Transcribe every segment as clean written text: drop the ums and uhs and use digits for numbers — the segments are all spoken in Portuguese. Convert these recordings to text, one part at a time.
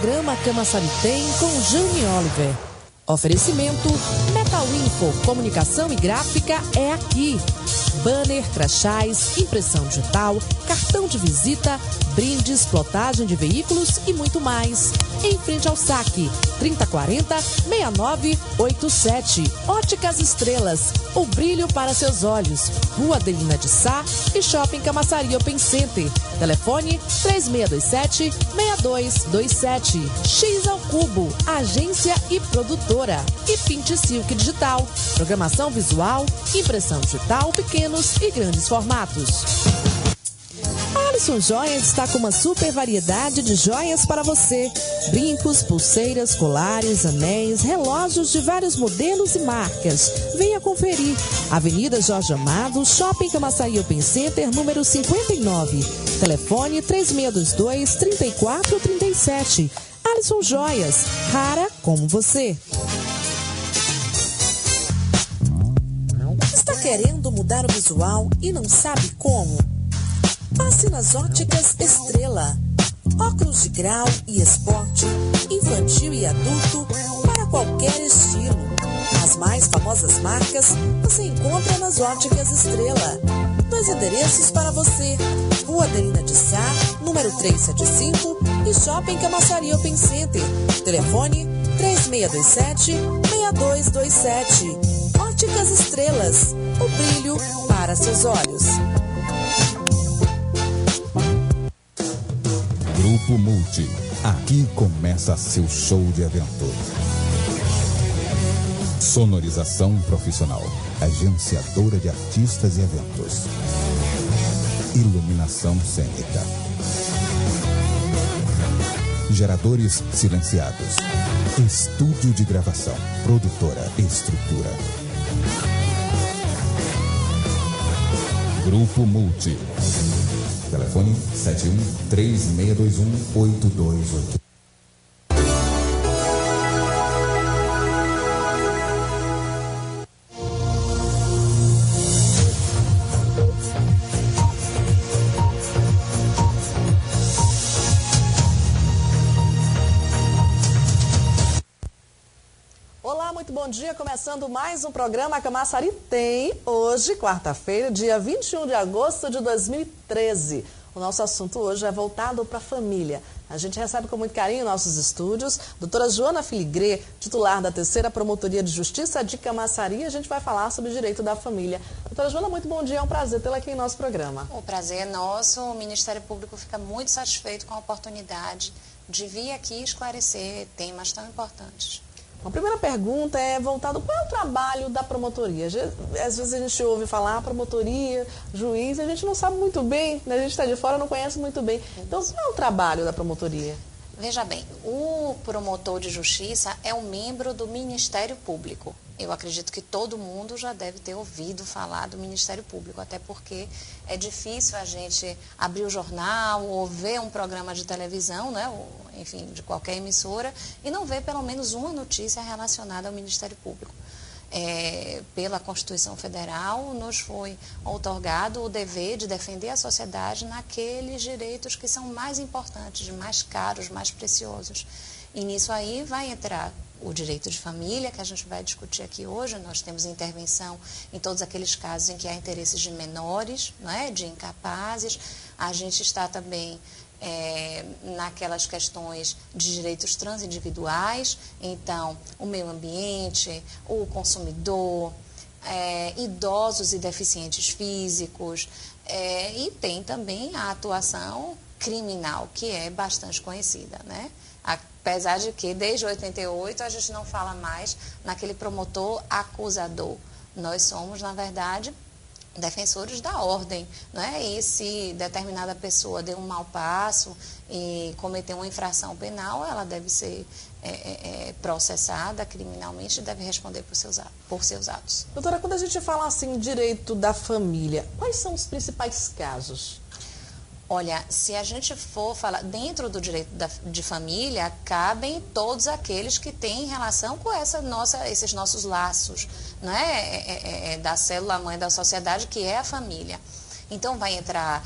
programa Camaçari Tem com Jane Oliver. Oferecimento Metal Info, comunicação e gráfica é aqui. Banner, crachás, impressão digital, cartão de visita, brindes, plotagem de veículos e muito mais. Em frente ao saque, 3040-6987. Óticas Estrelas, o brilho para seus olhos. Rua Adelina de Sá e Shopping Camaçari Open Center. Telefone 3627-6227. X ao Cubo, agência e produtora. E Pinte Silk Digital, programação visual, impressão digital, pequenos e grandes formatos. Alisson Joias está com uma super variedade de joias para você. Brincos, pulseiras, colares, anéis, relógios de vários modelos e marcas. Venha conferir. Avenida Jorge Amado, Shopping Camaçari Open Center, número 59. Telefone 3622-3437. Alisson Joias, rara como você. Está querendo mudar o visual e não sabe como? Passe nas Óticas Estrela. Óculos de grau e esporte, infantil e adulto, para qualquer estilo. As mais famosas marcas você encontra nas Óticas Estrela. 2 endereços para você: Rua Adelina de Sá, número 375, e Shopping Camaçari Open Center. Telefone 3627-6227. Óticas Estrelas, o brilho para seus olhos. Grupo Multi. Aqui começa seu show de evento. Sonorização profissional. Agenciadora de artistas e eventos. Iluminação cênica. Geradores silenciados. Estúdio de gravação. Produtora. Estrutura. Grupo Multi. Telefone 71-3621-828. Olá, muito bom dia. Começando mais um programa Camaçari Tem. Hoje, quarta-feira, dia 21 de agosto de 2013. O nosso assunto hoje é voltado para a família. A gente recebe com muito carinho em nossos estúdios doutora Joana Filigré, titular da 3ª Promotoria de Justiça de Camaçari. A gente vai falar sobre o direito da família. Doutora Joana, muito bom dia. É um prazer tê-la aqui em nosso programa. O prazer é nosso. O Ministério Público fica muito satisfeito com a oportunidade de vir aqui esclarecer temas tão importantes. A primeira pergunta é voltada, qual é o trabalho da promotoria? Às vezes a gente ouve falar promotoria, juiz, a gente não sabe muito bem, né? A gente está de fora, não conhece muito bem. Então, qual é o trabalho da promotoria? Veja bem, o promotor de justiça é um membro do Ministério Público. Eu acredito que todo mundo já deve ter ouvido falar do Ministério Público, até porque é difícil a gente abrir o jornal ou ver um programa de televisão, né, ou, enfim, de qualquer emissora, e não ver pelo menos uma notícia relacionada ao Ministério Público. Pela Constituição Federal, nos foi outorgado o dever de defender a sociedade naqueles direitos que são mais importantes, mais caros, mais preciosos. E nisso aí vai entrar o direito de família, que a gente vai discutir aqui hoje. Nós temos intervenção em todos aqueles casos em que há interesses de menores, né, de incapazes. A gente está também naquelas questões de direitos transindividuais, então o meio ambiente, o consumidor, idosos e deficientes físicos, e tem também a atuação criminal, que é bastante conhecida, né? Apesar de que desde 88 a gente não fala mais naquele promotor acusador. Nós somos, na verdade, defensores da ordem, né? E se determinada pessoa deu um mau passo e cometeu uma infração penal, ela deve ser processada criminalmente e deve responder por seus atos. Doutora, quando a gente fala assim, direito da família, quais são os principais casos? Olha, se a gente for falar dentro do direito de família, cabem todos aqueles que têm relação com esses nossos laços, né? Da célula mãe da sociedade, que é a família. Então vai entrar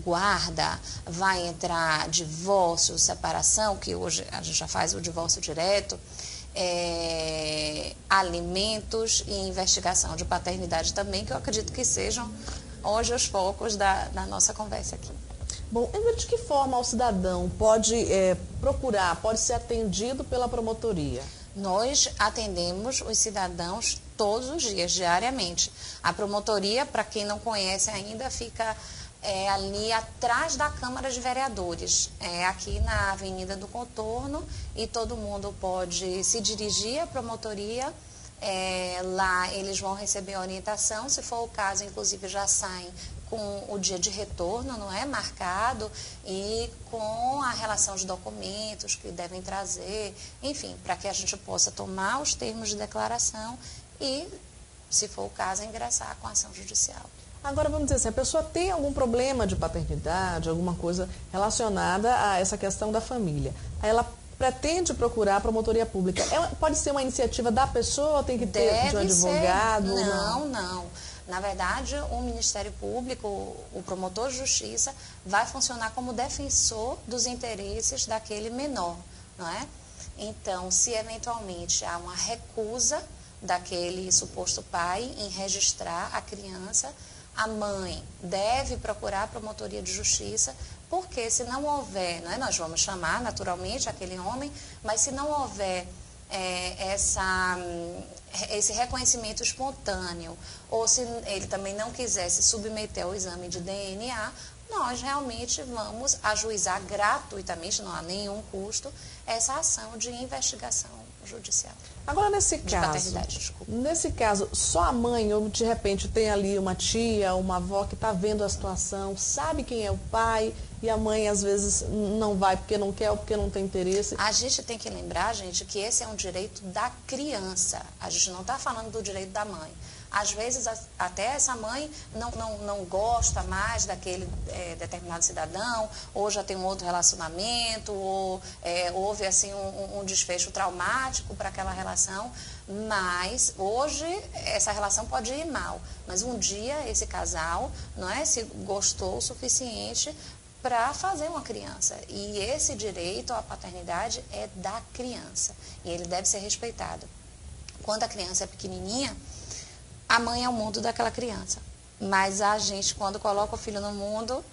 guarda, vai entrar divórcio, separação, que hoje a gente já faz o divórcio direto, alimentos e investigação de paternidade também, que eu acredito que sejam hoje os focos da nossa conversa aqui. Bom, de que forma o cidadão pode procurar, pode ser atendido pela promotoria? Nós atendemos os cidadãos todos os dias, diariamente. A promotoria, para quem não conhece ainda, fica ali atrás da Câmara de Vereadores, aqui na Avenida do Contorno, e todo mundo pode se dirigir à promotoria. Lá eles vão receber orientação, se for o caso, inclusive já saem com o dia de retorno, não é, marcado, e com a relação de documentos que devem trazer, enfim, para que a gente possa tomar os termos de declaração e, se for o caso, ingressar com a ação judicial. Agora, vamos dizer assim, a pessoa tem algum problema de paternidade, alguma coisa relacionada a essa questão da família. Aí ela pretende procurar a promotoria pública. Pode ser uma iniciativa da pessoa, tem que ter de um advogado? Não. Na verdade, o Ministério Público, o promotor de justiça, vai funcionar como defensor dos interesses daquele menor, não é? Então, se eventualmente há uma recusa daquele suposto pai em registrar a criança, a mãe deve procurar a promotoria de justiça, porque se não houver, não é? Nós vamos chamar naturalmente aquele homem, mas se não houver esse reconhecimento espontâneo, ou se ele também não quiser se submeter ao exame de DNA, nós realmente vamos ajuizar gratuitamente, não há nenhum custo, essa ação de investigação judicial. Agora, nesse caso, só a mãe, ou de repente tem ali uma tia, uma avó que está vendo a situação, sabe quem é o pai, e a mãe às vezes não vai porque não quer ou porque não tem interesse. A gente tem que lembrar, gente, que esse é um direito da criança. A gente não está falando do direito da mãe. Às vezes, até essa mãe não gosta mais daquele determinado cidadão, ou já tem um outro relacionamento, ou houve assim, um desfecho traumático para aquela relação, mas hoje essa relação pode ir mal. Mas um dia esse casal se gostou o suficiente para fazer uma criança. E esse direito à paternidade é da criança, e ele deve ser respeitado. Quando a criança é pequenininha, a mãe é o mundo daquela criança, mas a gente, quando coloca o filho no mundo,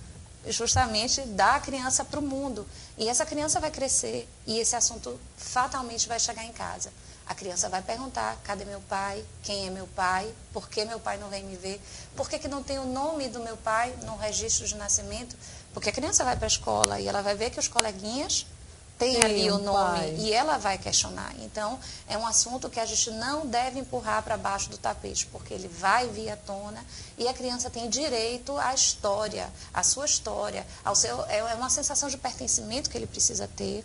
justamente dá a criança para o mundo, e essa criança vai crescer, e esse assunto fatalmente vai chegar em casa. A criança vai perguntar: cadê meu pai? Quem é meu pai? Por que meu pai não vem me ver? Por que não tem o nome do meu pai no registro de nascimento? Porque a criança vai para a escola e ela vai ver que os coleguinhas tem ali o nome, pai, e ela vai questionar. Então, é um assunto que a gente não deve empurrar para baixo do tapete, porque ele vai vir à tona, e a criança tem direito à história, à sua história, é uma sensação de pertencimento que ele precisa ter,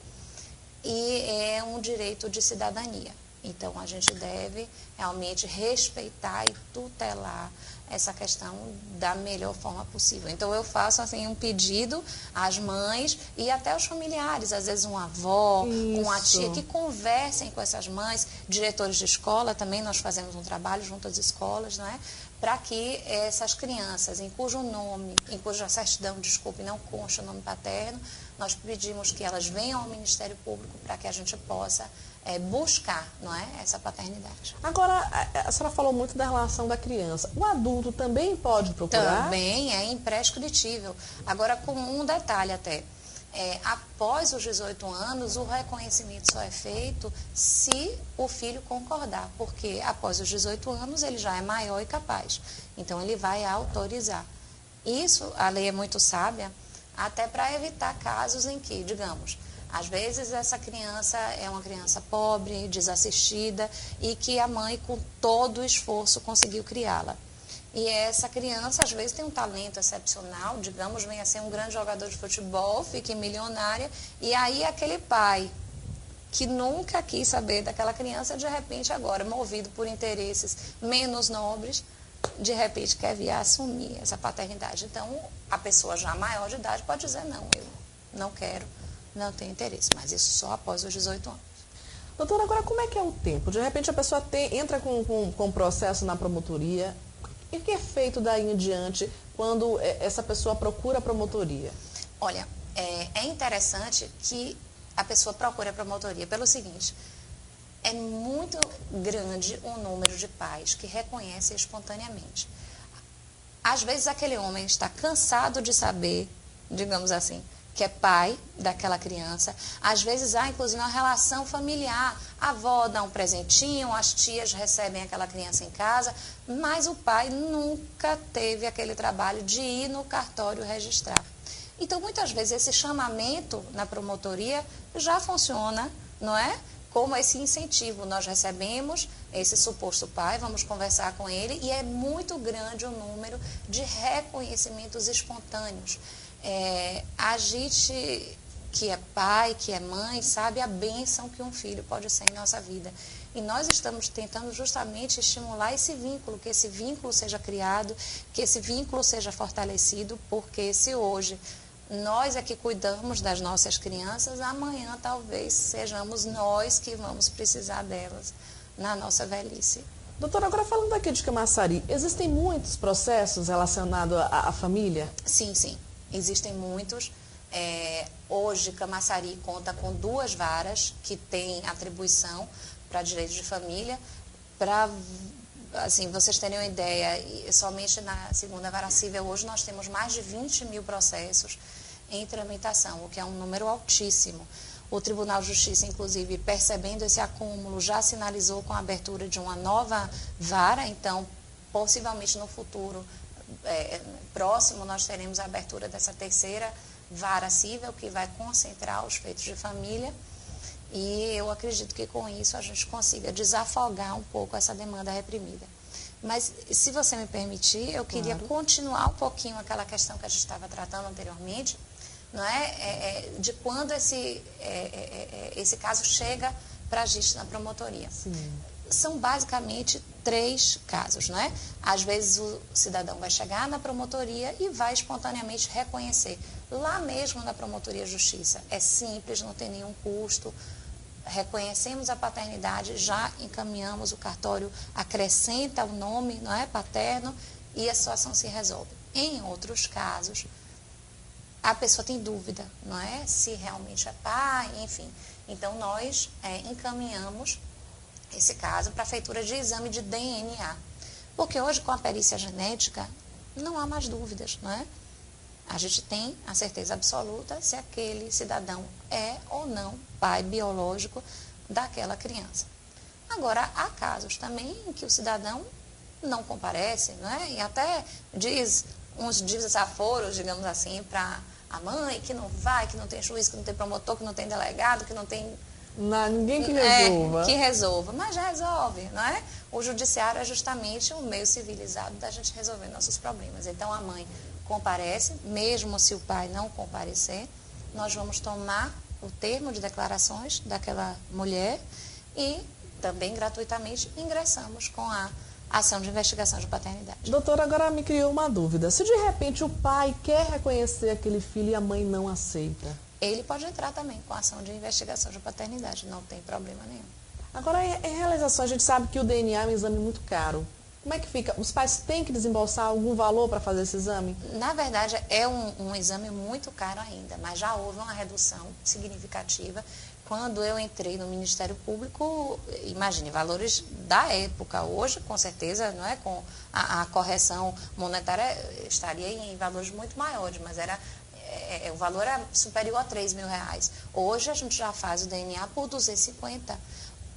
e é um direito de cidadania. Então, a gente deve realmente respeitar e tutelar essa questão da melhor forma possível. Então, eu faço assim um pedido às mães e até aos familiares, às vezes uma avó, uma tia, que conversem com essas mães, diretores de escola também, nós fazemos um trabalho junto às escolas, não é? Para que essas crianças, em cuja certidão, não consta o nome paterno, nós pedimos que elas venham ao Ministério Público para que a gente possa buscar, não é, essa paternidade. Agora, a senhora falou muito da relação da criança. O adulto também pode procurar? Também é imprescritível. Agora, com um detalhe até. Após os 18 anos, o reconhecimento só é feito se o filho concordar, porque após os 18 anos ele já é maior e capaz. Então, ele vai autorizar. Isso, a lei é muito sábia, até para evitar casos em que, digamos, às vezes essa criança é uma criança pobre, desassistida, e que a mãe, com todo o esforço, conseguiu criá-la. E essa criança, às vezes, tem um talento excepcional, digamos, vem a ser um grande jogador de futebol, fique milionária, e aí aquele pai que nunca quis saber daquela criança, de repente agora, movido por interesses menos nobres, de repente quer vir a assumir essa paternidade. Então, a pessoa já maior de idade pode dizer: não, eu não quero, não tenho interesse, mas isso só após os 18 anos. Doutora, agora como é que é o tempo? De repente a pessoa entra com um processo na promotoria. E o que é feito daí em diante quando essa pessoa procura a promotoria? Olha, é interessante que a pessoa procure a promotoria pelo seguinte: é muito grande o número de pais que reconhecem espontaneamente. Às vezes aquele homem está cansado de saber, digamos assim, que é pai daquela criança. Às vezes há, inclusive, uma relação familiar. A avó dá um presentinho, as tias recebem aquela criança em casa, mas o pai nunca teve aquele trabalho de ir no cartório registrar. Então, muitas vezes, esse chamamento na promotoria já funciona, não é? Como esse incentivo. Nós recebemos esse suposto pai, vamos conversar com ele, e é muito grande o número de reconhecimentos espontâneos. A gente que é pai, que é mãe, sabe a bênção que um filho pode ser em nossa vida. E nós estamos tentando justamente estimular esse vínculo, que esse vínculo seja criado, que esse vínculo seja fortalecido, porque se hoje nós é que cuidamos das nossas crianças, amanhã talvez sejamos nós que vamos precisar delas na nossa velhice. Doutora, agora falando aqui de Camaçari, existem muitos processos relacionados à família? Sim, sim. Existem muitos. Hoje, Camaçari conta com 2 varas que têm atribuição para direito de família. Para, assim, vocês terem uma ideia, somente na segunda vara civil hoje nós temos mais de 20 mil processos em tramitação, o que é um número altíssimo. O Tribunal de Justiça, inclusive, percebendo esse acúmulo, já sinalizou com a abertura de uma nova vara, então, possivelmente no futuro próximo, nós teremos a abertura dessa 3ª vara civil, que vai concentrar os feitos de família, e eu acredito que com isso a gente consiga desafogar um pouco essa demanda reprimida. Mas, se você me permitir, eu queria continuar um pouquinho aquela questão que a gente estava tratando anteriormente, não é? De quando esse caso chega para a gente na promotoria. Sim. São basicamente 3 casos, não é? Às vezes o cidadão vai chegar na promotoria e vai espontaneamente reconhecer. Lá mesmo na promotoria de justiça, é simples, não tem nenhum custo. Reconhecemos a paternidade, já encaminhamos, o cartório acrescenta o nome, não é, paterno, e a situação se resolve. Em outros casos, a pessoa tem dúvida, não é? Se realmente é pai, enfim. Então, nós encaminhamos esse caso para a feitura de exame de DNA. Porque hoje, com a perícia genética, não há mais dúvidas, não é? A gente tem a certeza absoluta se aquele cidadão é ou não pai biológico daquela criança. Agora, há casos também em que o cidadão não comparece, não é? E até diz uns desaforos, digamos assim, para a mãe, que não vai, que não tem juiz, que não tem promotor, que não tem delegado, que não tem... Ninguém que resolva. Que resolva, mas já resolve, não é? O judiciário é justamente um meio civilizado da gente resolver nossos problemas. Então, a mãe comparece, mesmo se o pai não comparecer, nós vamos tomar o termo de declarações daquela mulher e também gratuitamente ingressamos com a ação de investigação de paternidade. Doutora, agora me criou uma dúvida. Se de repente o pai quer reconhecer aquele filho e a mãe não aceita? Ele pode entrar também com a ação de investigação de paternidade, não tem problema nenhum. Agora, em realização, a gente sabe que o DNA é um exame muito caro. Como é que fica? Os pais têm que desembolsar algum valor para fazer esse exame? Na verdade, é um exame muito caro ainda, mas já houve uma redução significativa. Quando eu entrei no Ministério Público, imagine, valores da época. Hoje, com certeza, não é, com a correção monetária, estaria em valores muito maiores, mas o valor era superior a R$3.000. Hoje, a gente já faz o DNA por 250.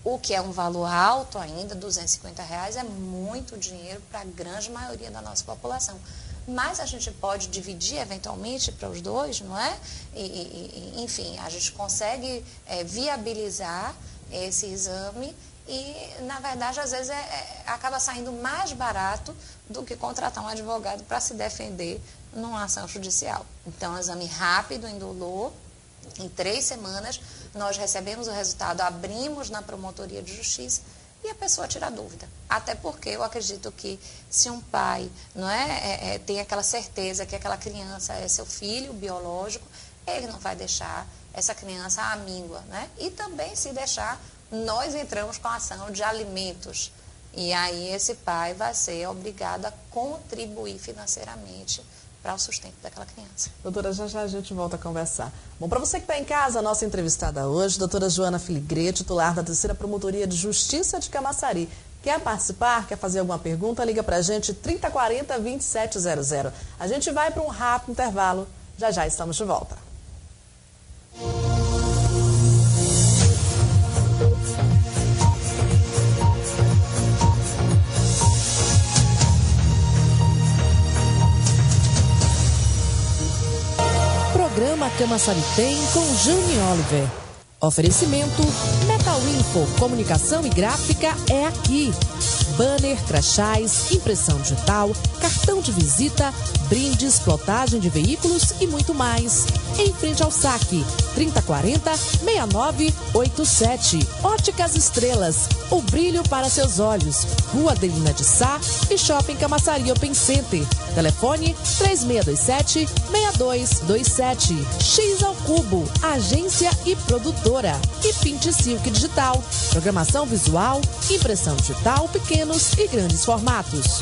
O que é um valor alto ainda, R$250, é muito dinheiro para a grande maioria da nossa população. Mas a gente pode dividir eventualmente para os dois, não é? Enfim, a gente consegue viabilizar esse exame e, na verdade, às vezes acaba saindo mais barato do que contratar um advogado para se defender numa ação judicial. Então, é um exame rápido, indolor. Em 3 semanas, nós recebemos o resultado, abrimos na promotoria de justiça e a pessoa tira a dúvida. Até porque eu acredito que se um pai não tem aquela certeza que aquela criança é seu filho biológico, ele não vai deixar essa criança à míngua, né? E também, se deixar, nós entramos com a ação de alimentos E aí esse pai vai ser obrigado a contribuir financeiramente para o sustento daquela criança. Doutora, já a gente volta a conversar. Bom, para você que está em casa, a nossa entrevistada hoje, doutora Joana Filigre, titular da 3ª Promotoria de Justiça de Camaçari. Quer participar? Quer fazer alguma pergunta? Liga para a gente, 3040-2700. A gente vai para um rápido intervalo. Já estamos de volta. Programa Camaçari Tem com Jane Oliver. Oferecimento Metal Info, comunicação e gráfica é aqui. Banner, crachás, impressão digital, cartão de visita, brindes, plotagem de veículos e muito mais. Em frente ao saque, 3040-6987. Óticas Estrelas, o brilho para seus olhos. Rua Adelina de Sá e Shopping Camaçari Open Center. Telefone 3627-6227. X ao Cubo, agência e produtora. E Pinte Silk Digital, programação visual, impressão digital, pequenos e grandes formatos.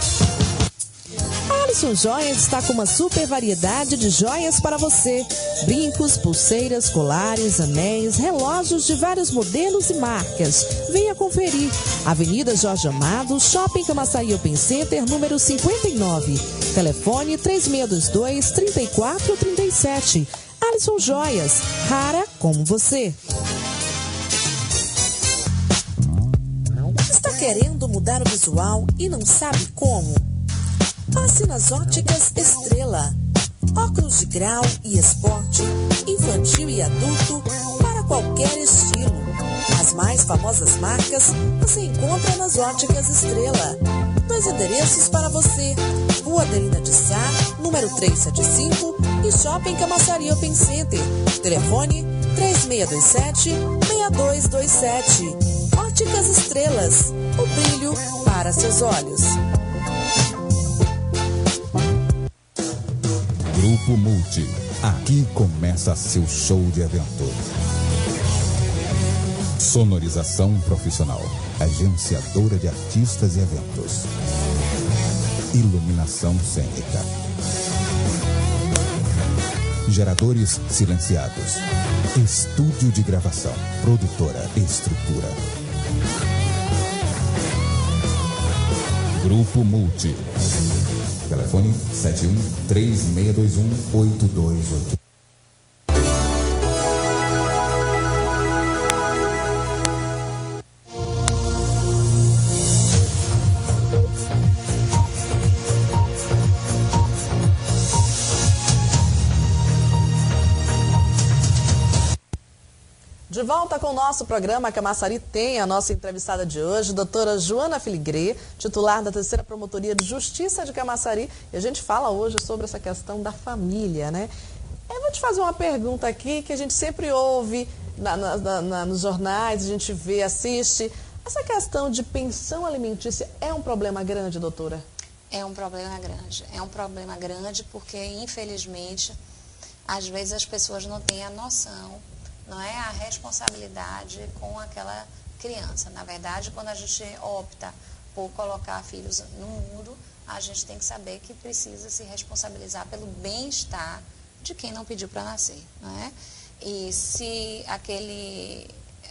A Alisson Joias está com uma super variedade de joias para você. Brincos, pulseiras, colares, anéis, relógios de vários modelos e marcas. Venha conferir. Avenida Jorge Amado, Shopping Camaçari Open Center, número 59. Telefone 3622-3437. Alisson Joias, rara como você. Está querendo mudar o visual e não sabe como? Passe nas Óticas Estrela. Óculos de grau e esporte, infantil e adulto, para qualquer estilo. As mais famosas marcas você encontra nas Óticas Estrela. 2 endereços para você: Rua Adelina de Sá, número 375 e Shopping Camaçari Open Center. Telefone 3627-6227. Óticas Estrelas, o brilho para seus olhos. Grupo Multi. Aqui começa seu show de evento. Sonorização profissional. Agenciadora de artistas e eventos. Iluminação cênica. Geradores silenciados. Estúdio de gravação. Produtora. Estrutura. Grupo Multi. Telefone 71-3621-8288. De volta com o nosso programa Camaçari Tem, a nossa entrevistada de hoje, doutora Joana Filigre, titular da 3ª Promotoria de Justiça de Camaçari. E a gente fala hoje sobre essa questão da família, né? Eu vou te fazer uma pergunta aqui que a gente sempre ouve nos jornais, a gente vê, assiste. Essa questão de pensão alimentícia é um problema grande, doutora? É um problema grande. É um problema grande porque, infelizmente, às vezes as pessoas não têm a noção, não é, a responsabilidade com aquela criança. Na verdade, quando a gente opta por colocar filhos no mundo, a gente tem que saber que precisa se responsabilizar pelo bem-estar de quem não pediu para nascer, não é? E se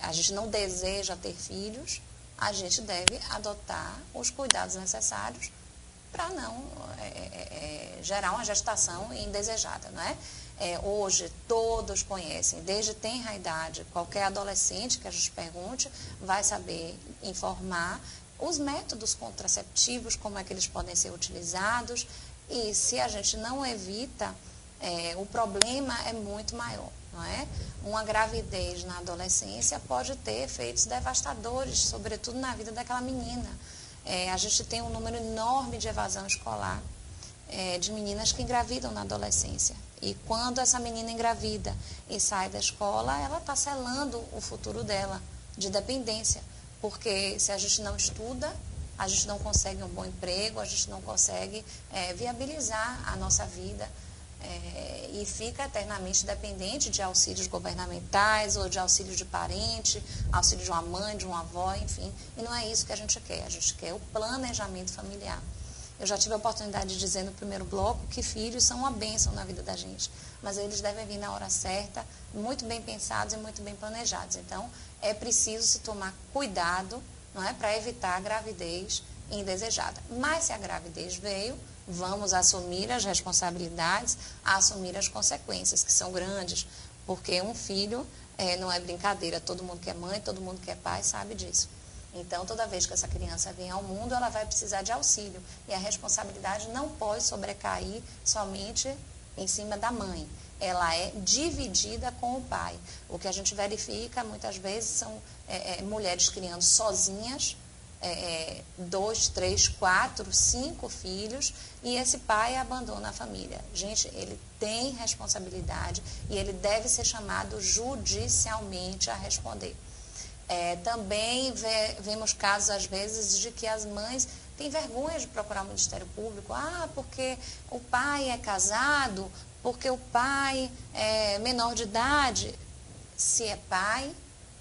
a gente não deseja ter filhos, a gente deve adotar os cuidados necessários para não gerar uma gestação indesejada, não é? Hoje todos conhecem, desde tenra idade, qualquer adolescente que a gente pergunte vai saber informar os métodos contraceptivos, como é que eles podem ser utilizados, e se a gente não evita, o problema é muito maior, não é? Uma gravidez na adolescência pode ter efeitos devastadores, sobretudo na vida daquela menina. A gente tem um número enorme de evasão escolar, de meninas que engravidam na adolescência. E quando essa menina engravida e sai da escola, ela está selando o futuro dela de dependência. Porque se a gente não estuda, a gente não consegue um bom emprego, a gente não consegue viabilizar a nossa vida e fica eternamente dependente de auxílios governamentais ou de auxílio de parente, auxílio de uma mãe, de uma avó, enfim. E não é isso que a gente quer o planejamento familiar. Eu já tive a oportunidade de dizer no primeiro bloco que filhos são uma bênção na vida da gente, mas eles devem vir na hora certa, muito bem pensados e muito bem planejados. Então, é preciso se tomar cuidado, não é, para evitar a gravidez indesejada. Mas se a gravidez veio, vamos assumir as responsabilidades, assumir as consequências, que são grandes, porque um filho não é brincadeira, todo mundo que é mãe, todo mundo que é pai sabe disso. Então, toda vez que essa criança vem ao mundo, ela vai precisar de auxílio. E a responsabilidade não pode sobrecair somente em cima da mãe. Ela é dividida com o pai. O que a gente verifica, muitas vezes, são mulheres criando sozinhas, 2, 3, 4, 5 filhos, e esse pai abandona a família. Gente, ele tem responsabilidade e ele deve ser chamado judicialmente a responder. Também vemos casos, às vezes, de que as mães têm vergonha de procurar o Ministério Público. Porque o pai é casado, porque o pai é menor de idade. Se é pai,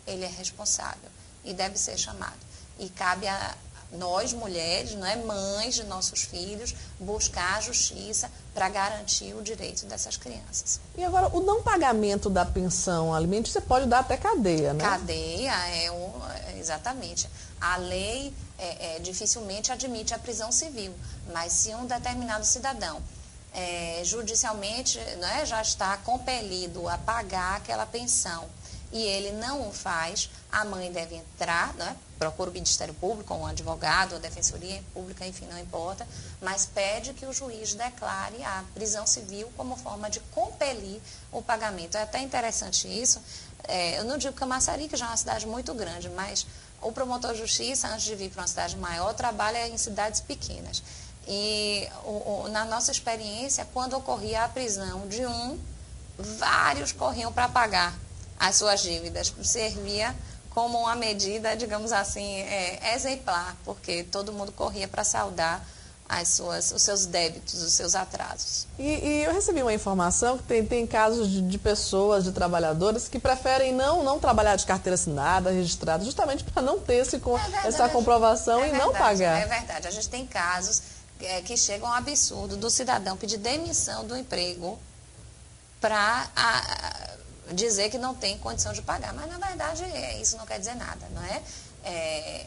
ele é responsável e deve ser chamado. E cabe a nós, mulheres, não é, mães de nossos filhos, buscar a justiça para garantir o direito dessas crianças. E agora, o não pagamento da pensão alimentícia pode dar até cadeia, né? Cadeia, exatamente. A lei dificilmente admite a prisão civil, mas se um determinado cidadão judicialmente, né, já está compelido a pagar aquela pensão e ele não o faz, a mãe deve entrar, né, procura o Ministério Público, um advogado, a Defensoria Pública, enfim, não importa, mas pede que o juiz declare a prisão civil como forma de compelir o pagamento. É até interessante isso. Eu não digo Camaçari, que já é uma cidade muito grande, mas o promotor de justiça, antes de vir para uma cidade maior, trabalha em cidades pequenas. E na nossa experiência, quando ocorria a prisão de vários corriam para pagar as suas dívidas. Servia como uma medida, digamos assim, exemplar, porque todo mundo corria para saldar os seus débitos, os seus atrasos. E eu recebi uma informação que tem casos de pessoas, de trabalhadoras, que preferem não trabalhar de carteira assinada, registrada, justamente para não ter essa comprovação e não pagar. É verdade. A gente tem casos que chegam ao absurdo do cidadão pedir demissão do emprego para dizer que não tem condição de pagar. Mas, na verdade, isso não quer dizer nada, não é?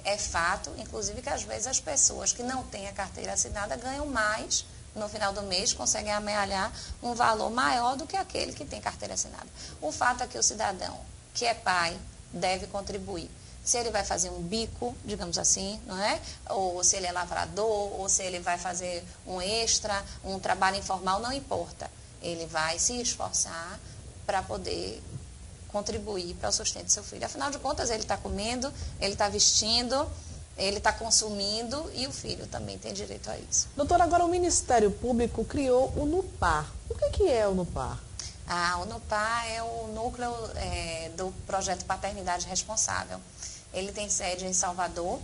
É fato, inclusive, que às vezes as pessoas que não têm a carteira assinada ganham mais no final do mês, conseguem amealhar um valor maior do que aquele que tem carteira assinada. O fato é que o cidadão que é pai deve contribuir. Se ele vai fazer um bico, digamos assim, não é? Ou se ele é lavrador, ou se ele vai fazer um extra, um trabalho informal, não importa. Ele vai se esforçar para poder contribuir para o sustento do seu filho. Afinal de contas, ele está comendo, ele está vestindo, ele está consumindo e o filho também tem direito a isso. Doutora, agora o Ministério Público criou o NUPAR. O que é o NUPAR? O NUPAR é o núcleo do projeto Paternidade Responsável. Ele tem sede em Salvador,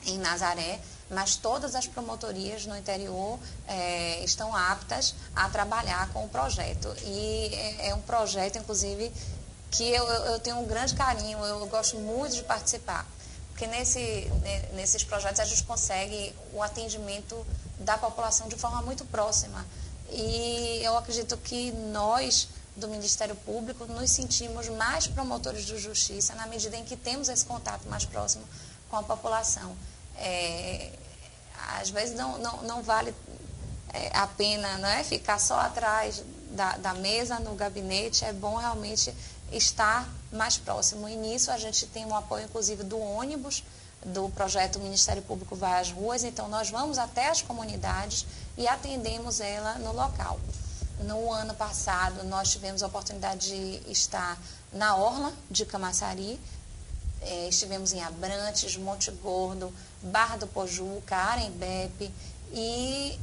em Nazaré, mas todas as promotorias no interior estão aptas a trabalhar com o projeto. E é um projeto, inclusive, que eu tenho um grande carinho, eu gosto muito de participar. Porque nesses projetos a gente consegue o atendimento da população de forma muito próxima. E eu acredito que nós, do Ministério Público, nos sentimos mais promotores de justiça na medida em que temos esse contato mais próximo com a população. Às vezes não vale a pena, não é, ficar só atrás da mesa, no gabinete. É bom realmente estar mais próximo. E nisso a gente tem um apoio, inclusive, do ônibus, do projeto Ministério Público Vai às Ruas. Então, nós vamos até as comunidades e atendemos ela no local. No ano passado, nós tivemos a oportunidade de estar na Orla de Camaçari, estivemos em Abrantes, Monte Gordo, Barra do Pojuca, Arembepe, e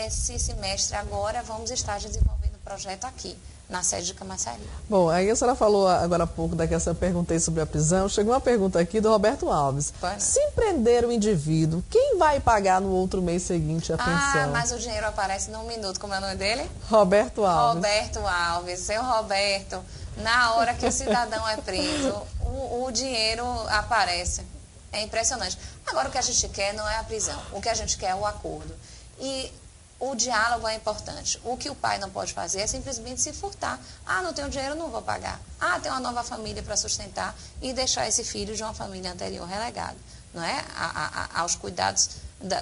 esse semestre agora vamos estar desenvolvendo o projeto aqui, na sede de Camaçari. Bom, aí a senhora falou agora há pouco da questão, eu perguntei sobre a prisão. Chegou uma pergunta aqui do Roberto Alves. Se prender o indivíduo, quem vai pagar no outro mês seguinte a pensão? Mas o dinheiro aparece num minuto. Como é o nome dele? Roberto Alves. Roberto Alves. Seu Roberto, na hora que o cidadão é preso, o dinheiro aparece. É impressionante. Agora, o que a gente quer não é a prisão. O que a gente quer é o acordo. E o diálogo é importante. O que o pai não pode fazer é simplesmente se furtar. Não tenho dinheiro, não vou pagar. Tenho uma nova família para sustentar e deixar esse filho de uma família anterior relegado, não é? Aos cuidados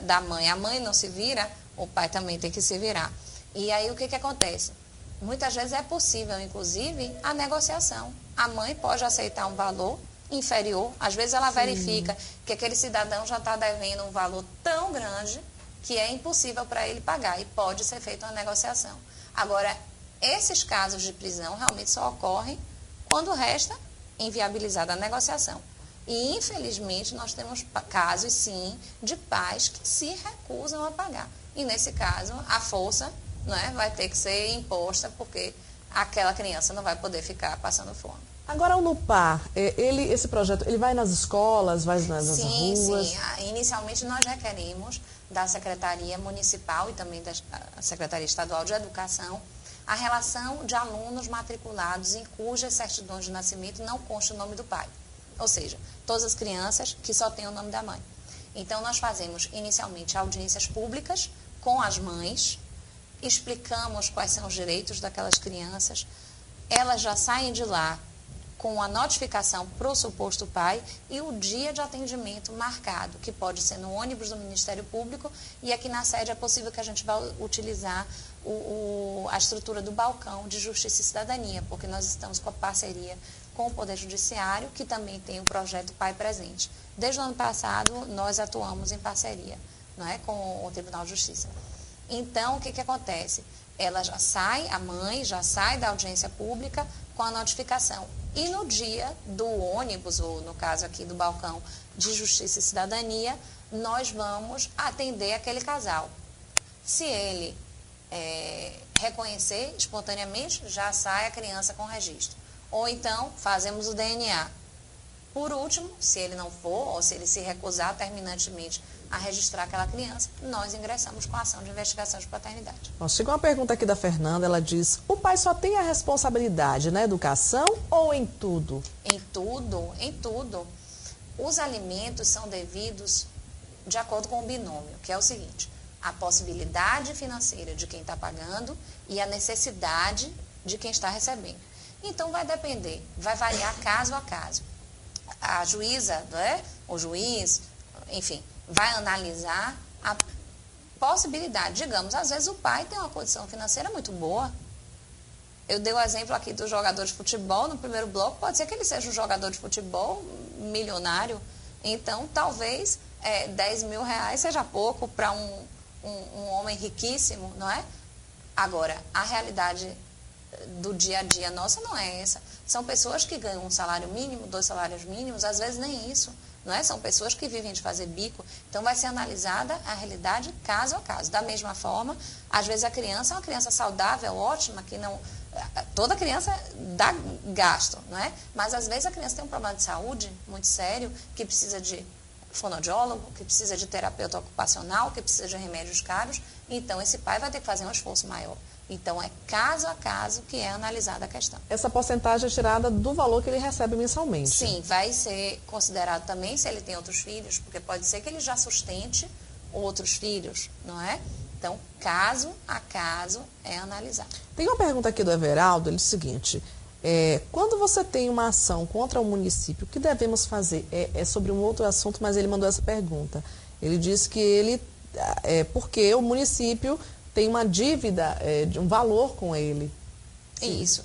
da mãe. A mãe não se vira, o pai também tem que se virar. E aí o que acontece? Muitas vezes é possível, inclusive, a negociação. A mãe pode aceitar um valor inferior. Às vezes ela verifica que aquele cidadão já está devendo um valor tão grande que é impossível para ele pagar e pode ser feita uma negociação. Agora, esses casos de prisão realmente só ocorrem quando resta inviabilizada a negociação. E, infelizmente, nós temos casos, sim, de pais que se recusam a pagar. E, nesse caso, a força, não é, vai ter que ser imposta porque aquela criança não vai poder ficar passando fome. Agora, o NUPAR, esse projeto, ele vai nas escolas, vai nas ruas? Sim. Inicialmente, nós requerimos da Secretaria Municipal e também da Secretaria Estadual de Educação a relação de alunos matriculados em cujas certidões de nascimento não consta o nome do pai. Ou seja, todas as crianças que só têm o nome da mãe. Então, nós fazemos inicialmente audiências públicas com as mães, explicamos quais são os direitos daquelas crianças, elas já saem de lá com a notificação para o suposto pai e o dia de atendimento marcado, que pode ser no ônibus do Ministério Público, e aqui na sede é possível que a gente vá utilizar a estrutura do balcão de Justiça e Cidadania, porque nós estamos com a parceria com o Poder Judiciário, que também tem o projeto Pai Presente. Desde o ano passado, nós atuamos em parceria, não é, com o Tribunal de Justiça. Então, o que acontece? Ela já sai, a mãe já sai da audiência pública com a notificação. E no dia do ônibus, ou no caso aqui do balcão de Justiça e Cidadania, nós vamos atender aquele casal. Se ele reconhecer espontaneamente, já sai a criança com registro. Ou então, fazemos o DNA. Por último, se ele não for, ou se ele se recusar terminantemente a registrar aquela criança, nós ingressamos com a ação de investigação de paternidade. Bom, chegou uma pergunta aqui da Fernanda, ela diz, o pai só tem a responsabilidade na educação ou em tudo? Em tudo, em tudo. Os alimentos são devidos de acordo com o binômio, que é o seguinte, a possibilidade financeira de quem está pagando e a necessidade de quem está recebendo. Então, vai depender, vai variar caso a caso. A juíza, né, o juiz, enfim, vai analisar a possibilidade. Digamos, às vezes o pai tem uma condição financeira muito boa. Eu dei o exemplo aqui do jogador de futebol no primeiro bloco. Pode ser que ele seja um jogador de futebol milionário. Então, talvez 10 mil reais seja pouco para um homem riquíssimo, não é? Agora, a realidade do dia a dia nossa não é essa. São pessoas que ganham um salário mínimo, 2 salários mínimos, às vezes nem isso. Não é? São pessoas que vivem de fazer bico. Então, vai ser analisada a realidade caso a caso. Da mesma forma, às vezes a criança é uma criança saudável, ótima, que não... Toda criança dá gasto, não é? Mas, às vezes, a criança tem um problema de saúde muito sério, que precisa de fonoaudiólogo, que precisa de terapeuta ocupacional, que precisa de remédios caros. Então, esse pai vai ter que fazer um esforço maior. Então, é caso a caso que é analisada a questão. Essa porcentagem é tirada do valor que ele recebe mensalmente? Sim, vai ser considerado também se ele tem outros filhos, porque pode ser que ele já sustente outros filhos, não é? Então, caso a caso é analisado. Tem uma pergunta aqui do Everaldo, ele diz o seguinte, quando você tem uma ação contra o município, o que devemos fazer? É sobre um outro assunto, mas ele mandou essa pergunta. Ele diz que porque o município tem uma dívida de um valor com ele. Isso.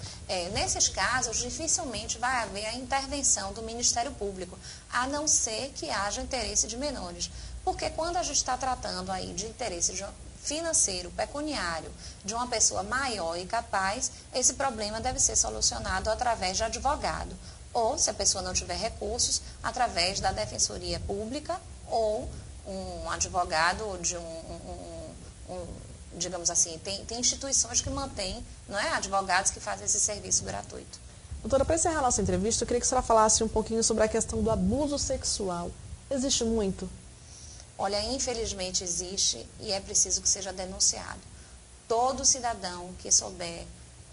Nesses casos, dificilmente vai haver a intervenção do Ministério Público, a não ser que haja interesse de menores. Porque quando a gente está tratando aí de interesse financeiro, pecuniário, de uma pessoa maior e capaz, esse problema deve ser solucionado através de advogado. Ou, se a pessoa não tiver recursos, através da Defensoria Pública ou um advogado de digamos assim, tem instituições que mantêm, não é, advogados que fazem esse serviço gratuito. Doutora, para encerrar a nossa entrevista, eu queria que a senhora falasse um pouquinho sobre a questão do abuso sexual. Existe muito? Olha, infelizmente existe e é preciso que seja denunciado. Todo cidadão que souber,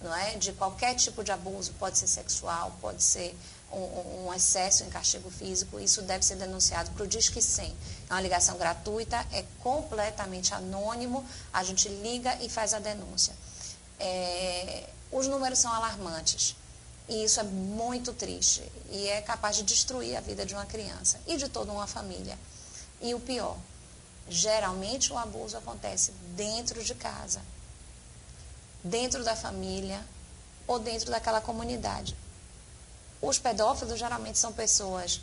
não é, de qualquer tipo de abuso, pode ser sexual, pode ser um excesso em castigo físico, isso deve ser denunciado para o Disque 100. É uma ligação gratuita, é completamente anônimo, a gente liga e faz a denúncia. Os números são alarmantes e isso é muito triste e é capaz de destruir a vida de uma criança e de toda uma família. E o pior, geralmente o abuso acontece dentro de casa, dentro da família ou dentro daquela comunidade. Os pedófilos geralmente são pessoas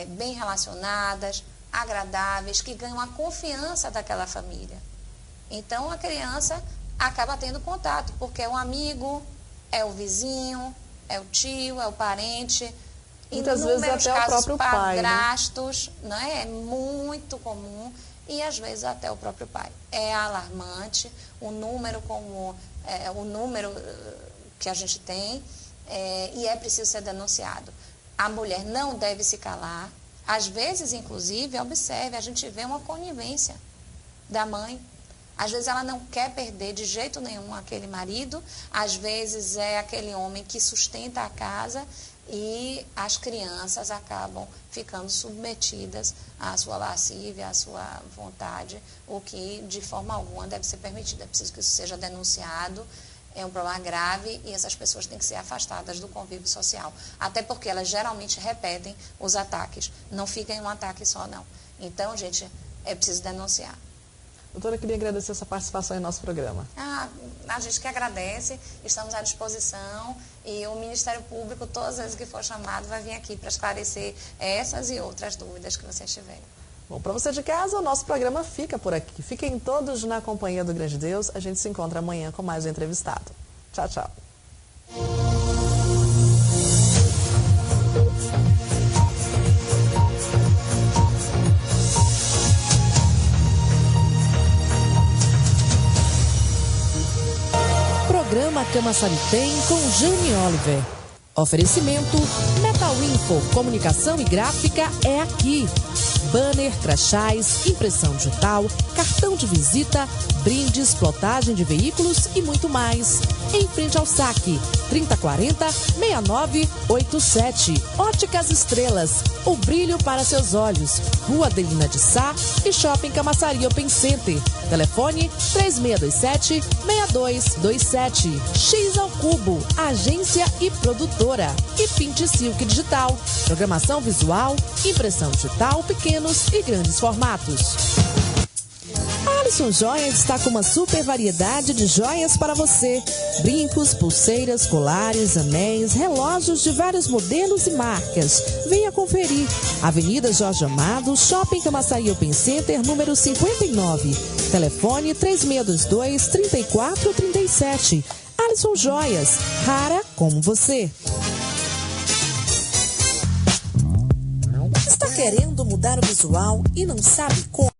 bem relacionadas, agradáveis, que ganham a confiança daquela família. Então a criança acaba tendo contato, porque é um amigo, é o vizinho, é o tio, é o parente. Muitas vezes até o próprio pai, padrastos, né? É muito comum. E às vezes até o próprio pai. É alarmante o número que a gente tem e é preciso ser denunciado. A mulher não deve se calar. Às vezes, inclusive, observe, a gente vê uma conivência da mãe. Às vezes ela não quer perder de jeito nenhum aquele marido, às vezes é aquele homem que sustenta a casa e as crianças acabam ficando submetidas à sua lascívia, à sua vontade, o que de forma alguma deve ser permitido. É preciso que isso seja denunciado, é um problema grave e essas pessoas têm que ser afastadas do convívio social. Até porque elas geralmente repetem os ataques, não fica em um ataque só não. Então, gente, é preciso denunciar. Doutora, eu queria agradecer essa participação em nosso programa. A gente que agradece, estamos à disposição e o Ministério Público, todas as vezes que for chamado, vai vir aqui para esclarecer essas e outras dúvidas que vocês tiverem. Bom, para você de casa, o nosso programa fica por aqui. Fiquem todos na companhia do Grande Deus. A gente se encontra amanhã com mais um entrevistado. Tchau, tchau. Programa Camaçari tem com Jane Oliver. Oferecimento Metal Info, comunicação e gráfica é aqui. Banner, crachás, impressão digital, cartão de visita, brindes, plotagem de veículos e muito mais. Em frente ao saque, 3040-6987. Óticas Estrelas, o brilho para seus olhos. Rua Adelina de Sá e Shopping Camaçari Open Center. Telefone 3627-6227. X ao Cubo, agência e produtora. E Pinte Silk Digital, programação visual, impressão digital, pequenos e grandes formatos. A Alisson Joias está com uma super variedade de joias para você. Brincos, pulseiras, colares, anéis, relógios de vários modelos e marcas. Venha conferir. Avenida Jorge Amado, Shopping Camaçari Open Center, número 59. Telefone 3622-3437. Alisson Joias, rara como você. Está querendo mudar o visual e não sabe como?